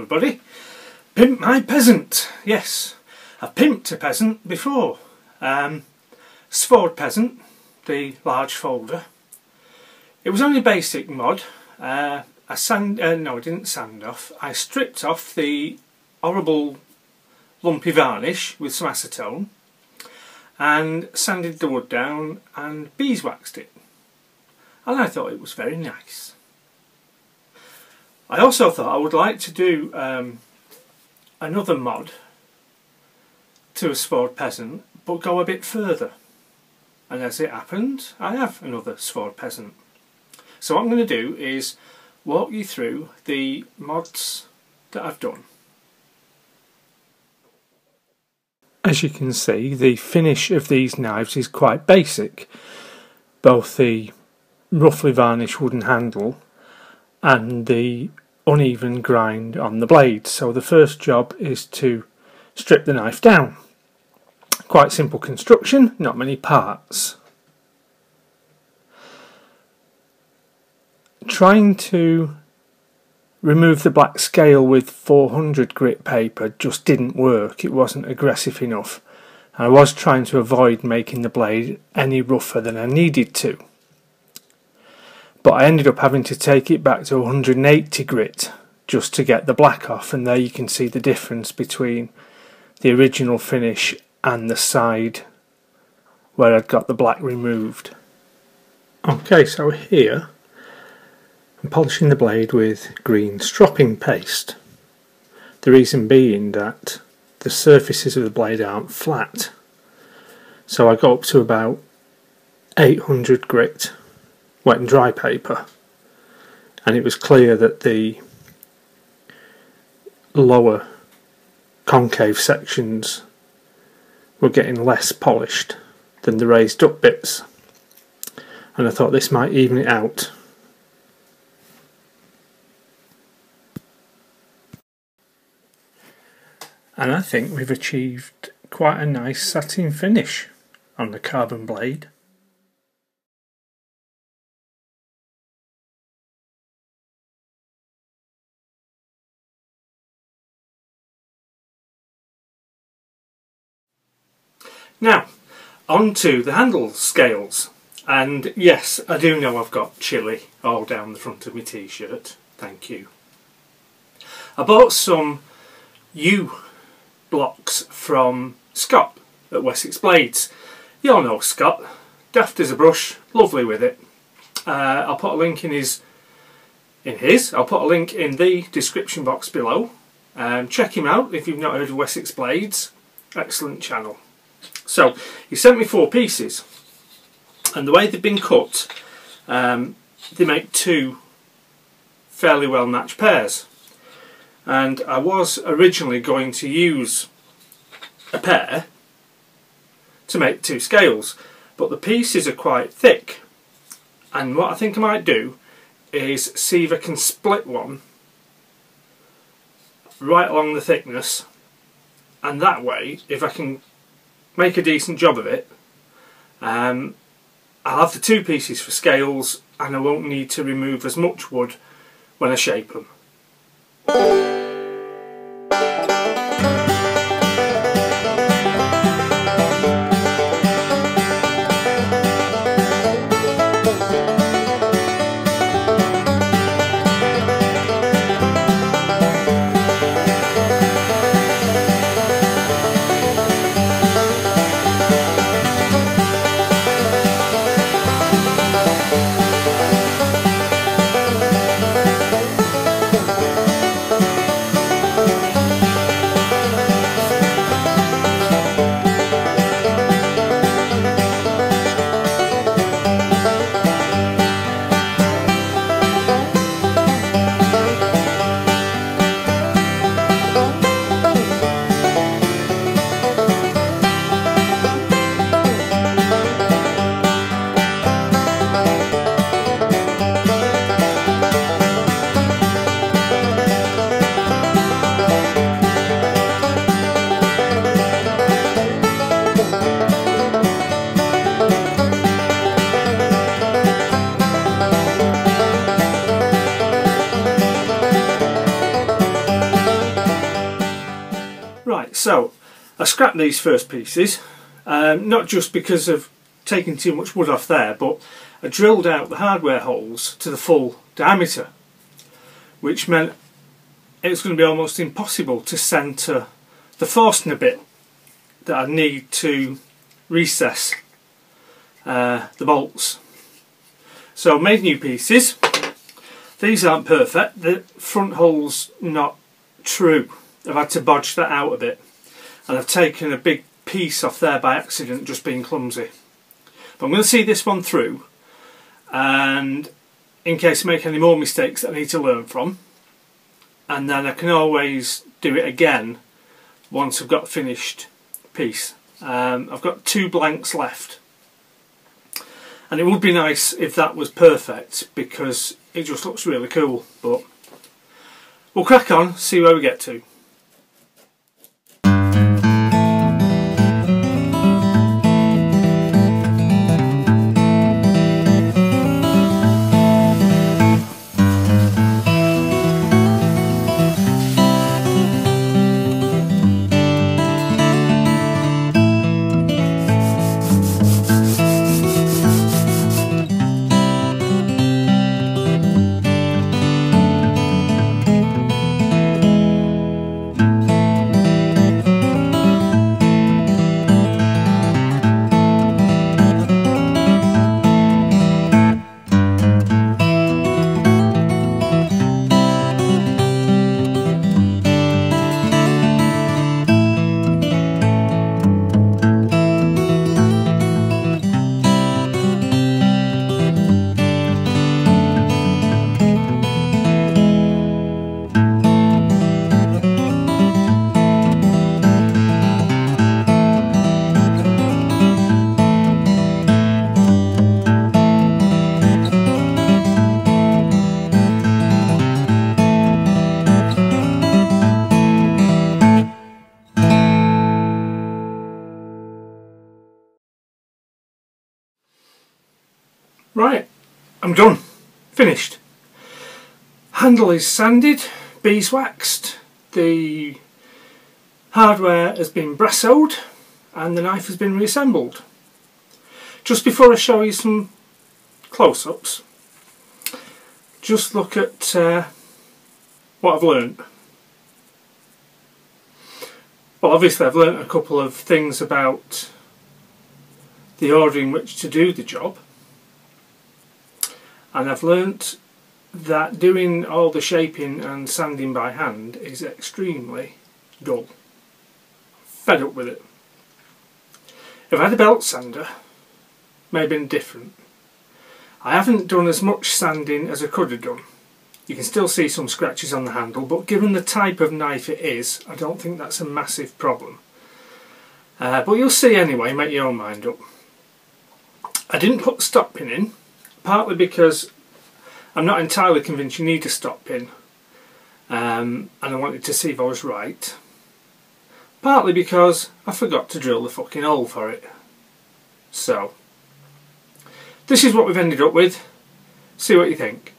everybody. Pimp my peasant. Yes, I've pimped a peasant before. Sword peasant, the large folder. It was only a basic mod. I didn't sand off. I stripped off the horrible lumpy varnish with some acetone and sanded the wood down and beeswaxed it. And I thought it was very nice. I also thought I would like to do another mod to a sword peasant, but go a bit further. And as it happened, I have another sword peasant. So what I'm going to do is walk you through the mods that I've done. As you can see, the finish of these knives is quite basic. Both the roughly varnished wooden handle and the uneven grind on the blade. So the first job is to strip the knife down. Quite simple construction, not many parts. Trying to remove the black scale with 400 grit paper just didn't work. It wasn't aggressive enough. I was trying to avoid making the blade any rougher than I needed to. But I ended up having to take it back to 180 grit just to get the black off, and there you can see the difference between the original finish and the side where I'd got the black removed. Okay, so here I'm polishing the blade with green stropping paste. The reason being that the surfaces of the blade aren't flat. So I got up to about 800 grit wet and dry paper, and it was clear that the lower concave sections were getting less polished than the raised up bits, and I thought this might even it out. And I think we've achieved quite a nice satin finish on the carbon blade. Now, on to the handle scales. And yes, I do know I've got chili all down the front of my t-shirt. Thank you. I bought some U blocks from Scott at Wessex Blades. You all know Scott. Daft as a brush, lovely with it. I'll put a link I'll put a link in the description box below. Check him out if you've not heard of Wessex Blades. Excellent channel. So he sent me 4 pieces, and the way they've been cut, they make 2 fairly well matched pairs. And I was originally going to use a pair to make 2 scales, but the pieces are quite thick, and what I think I might do is see if I can split one right along the thickness, and that way, if I can make a decent job of it, I'll have the 2 pieces for scales, and I won't need to remove as much wood when I shape them. So I scrapped these first pieces, not just because of taking too much wood off there, but I drilled out the hardware holes to the full diameter, which meant it was going to be almost impossible to centre the Forstner bit that I need to recess the bolts. So I made new pieces. These aren't perfect, the front hole's not true. I've had to bodge that out a bit, and I've taken a big piece off there by accident, just being clumsy. But I'm going to see this one through, and in case I make any more mistakes that I need to learn from, and then I can always do it again once I've got a finished piece. I've got 2 blanks left, and it would be nice if that was perfect because it just looks really cool, but we'll crack on, see where we get to. Right, I'm done, finished. Handle is sanded, beeswaxed, the hardware has been brassoed, and the knife has been reassembled. Just before I show you some close-ups, just look at what I've learnt. Well, obviously I've learnt a couple of things about the order in which to do the job. And I've learnt that doing all the shaping and sanding by hand is extremely dull. Fed up with it. If I had a belt sander, it may have been different. I haven't done as much sanding as I could have done. You can still see some scratches on the handle, but given the type of knife it is, I don't think that's a massive problem. But you'll see anyway, make your own mind up. I didn't put the stop pin in, partly because I'm not entirely convinced you need a stop pin, and I wanted to see if I was right. Partly because I forgot to drill the fucking hole for it. So, this is what we've ended up with. See what you think.